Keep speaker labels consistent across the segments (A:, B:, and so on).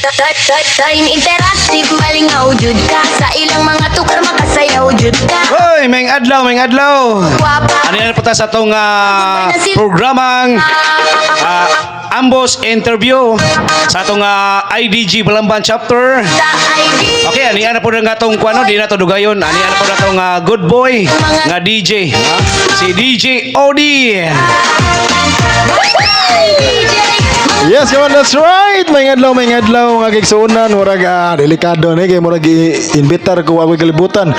A: Time interactive, malingaw jud ka. Sa ilang mga tukar makasayaw jud ka.
B: Hoy, may adlaw, may adlaw.
A: Guwapa.
B: Ano yan po ta sa itong programang Ambos Interview sa itong IDG Balamban Chapter.
A: Sa ID.
B: Okay, ani ana po na nga itong kuano, di na to dugayon. Ani ana po na itong good boy nga DJ. Si DJ Odi.
A: DJ.
C: Yes, come on, that's right. May adlaw nga gigsuunan, murag delikado ni kay murag invitar ko ako kalibutan.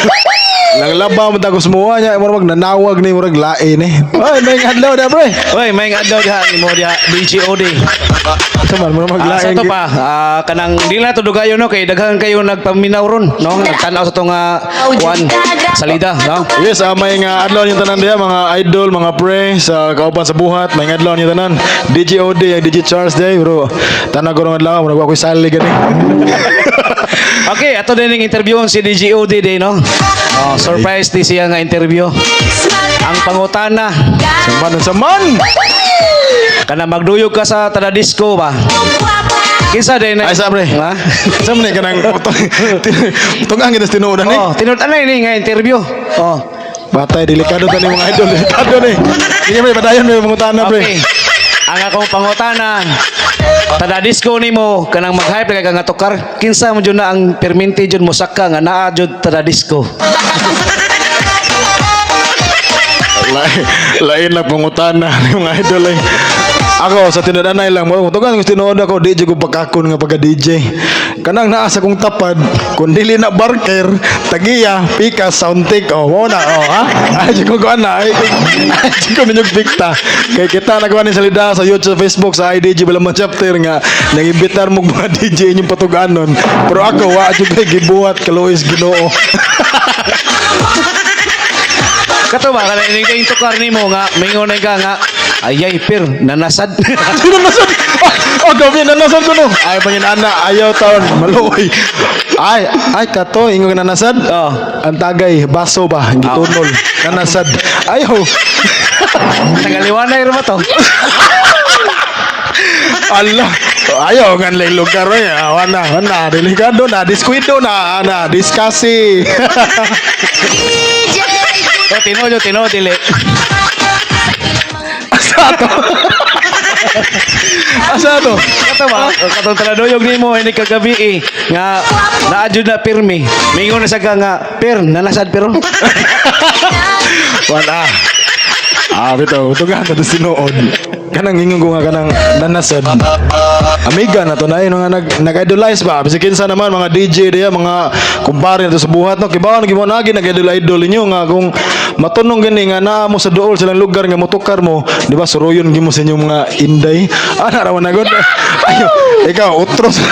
C: Lang labaw mo tagos mo nya murag nanawag ni murag lain eh. Ay, may adlaw da pre.
B: Hoy, may adlaw diha ni mo diha DJ Odi.
C: Saman mo
B: Sa
C: maglain.
B: to pa, kanang di na to dugayon no kay daghan kayo nagpaminaw ron, no? Nagtanaw sa tong kuan salida, no?
C: Yes, may nga adlaw yung tanan diha mga idol, mga pre sa kauban sa buhat, may nga adlaw yung tanan. DJ OD, yung DJ Charles day, bro. Tanag ko ng adlaw, murag ako sali gani.
B: Okay, ato din ang interview si DJ Odi day, no? Oh, surprise di siya nga interview. Ang pangutana,
C: Saman.
B: kana magduyog ka sa tada disco ba? Kinsa din
C: Ay sa pre.
B: Ha?
C: Sam ni kanang tungang kita tinuodan ni.
B: Oh, tinut-an ni nga interview. Oh.
C: Batay delikado tani mga idol, delikado ni. Sige pre, padayon may mangutana pre.
B: Okay. Ang akong pangutana, tada disco nimo kanang mag-hype kay nga tukar, kinsa mo jud na ang perminti jud mo saka nga naa jud tada disco.
C: Lain lang pangutana ni mga idol ay. Ako sa tinudanay lang mo, tugan gusto tinuod ako di jud ko pagkakon nga pagka DJ. Kanang naa sa kong tapad, kun dili na barker, tagiya, pika, sound take, mo na, ha? Ay jud ko ana, ay jud ko ninyog dikta. Kay kita nagawa ni salida sa YouTube, Facebook, sa IDG Balamban Chapter nga nangimbitar mo mga DJ inyong patuganon. Pero ako wa jud kay gibuhat kaluis Ginoo.
B: Kato ba kana ini kay tukar nimo nga mingon ka nga ayay pir nanasad.
C: Sino nasad? Oh, gabi nanasad ko no. Ay panginana, ayaw taon maluoy. Ay kato ingon na nasad.
B: Oh.
C: Ang tagay baso ba gitunol. Nanasad. Ayaw.
B: Tagaliwanay ra ba to?
C: Allah. Ayaw kan lay lugar oy. Wana delikado na, diskuido na, diskasi.
A: DJ.
B: Tino dili.
C: Asa to?
B: Kato ba? Katong taladuyog nimo ini kagabi nga naa jud na pirmi. Mingon na sa ka nga pir nanasad pero.
C: Wala. Bitaw, tugan ka to sinuod. Kanang ingon ko nga kanang nanasad. Amiga na to na yun nga nag-idolize ba? Bisag kinsa naman mga DJ diya, mga kumpare na to sa buhat no. Kibaon nagi nag-idol ninyo nga kung matunong gani nga naa mo sa duol silang lugar nga motukar mo, di ba? Suruyon gimo sa inyong mga inday. Ana ra man nagod. Ayo, ikaw utros.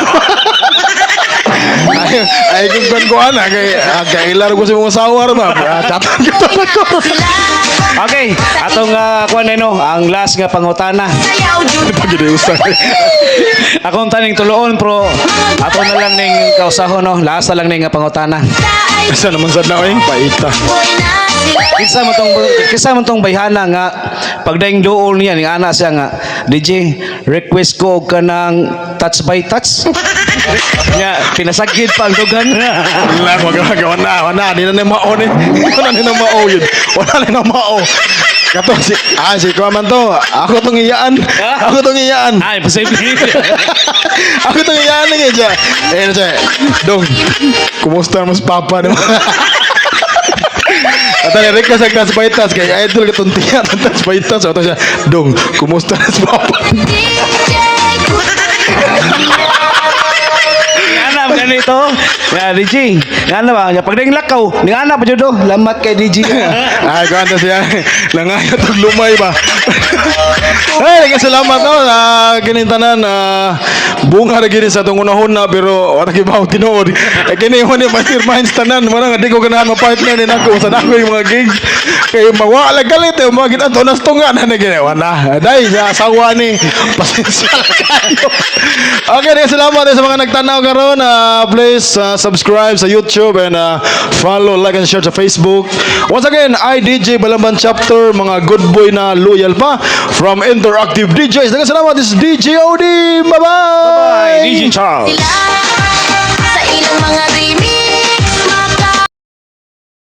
C: Ay kung ko ana kay ilar ko sa mga sawar ba. Chatan kita ko.
B: Okay, atong kuan no, ang last nga pangutana.
A: Sayaw jud ka.
C: Pagide usay.
B: Akong taning tuloon pro ato na lang ning kausahon no, last na lang ning nga pangutana.
C: Asa naman sad na oy, paita.
A: Boy na sila.
B: Kinsa man tong bayhana nga pagdaing duol niya ning ana siya nga DJ request ko og kanang touch by touch. Nya pinasagid pa ang dugan.
C: Wala wala di na mao ni. Wala na mao yun. Wala na mao. Kato si Kuman to. Ako tong iyaan.
B: Ay, posible.
C: Ako tong iyaan ni siya. Dong. Kumusta mas papa no? At ang request ang touch by touch kay idol katuntian ang touch by touch. Ato siya, dong, kumusta mas papa?
A: DJ.
B: Ngana ba ganito? Ya DJ. Ngana ba? Ya pagdaing lakaw, ngana pa jud do, lamat kay DJ.
C: Ay, kanta siya. Langayat og lumay ba? Ay, salamat no na ginintanan bunga ra gid sa tong unahon na pero wala gibaw tinuod. Kini mo ni masterminds tanan, mo nga di ko ganahan ma-partner ni nako sa nako yung mga gig. Kay mawala galit mga gid ato nas tunga na gid wala. Dai sa asawa ni pasensya kayo. Okay, salamat sa mga nagtanaw karon. Please subscribe sa YouTube and follow, like and share sa Facebook. Once again, IDG Balamban Chapter, mga good boy na loyal pa from Interactive DJs. Salamat, this is DJ OD. Bye-bye!
B: DJ Charles.
A: Sila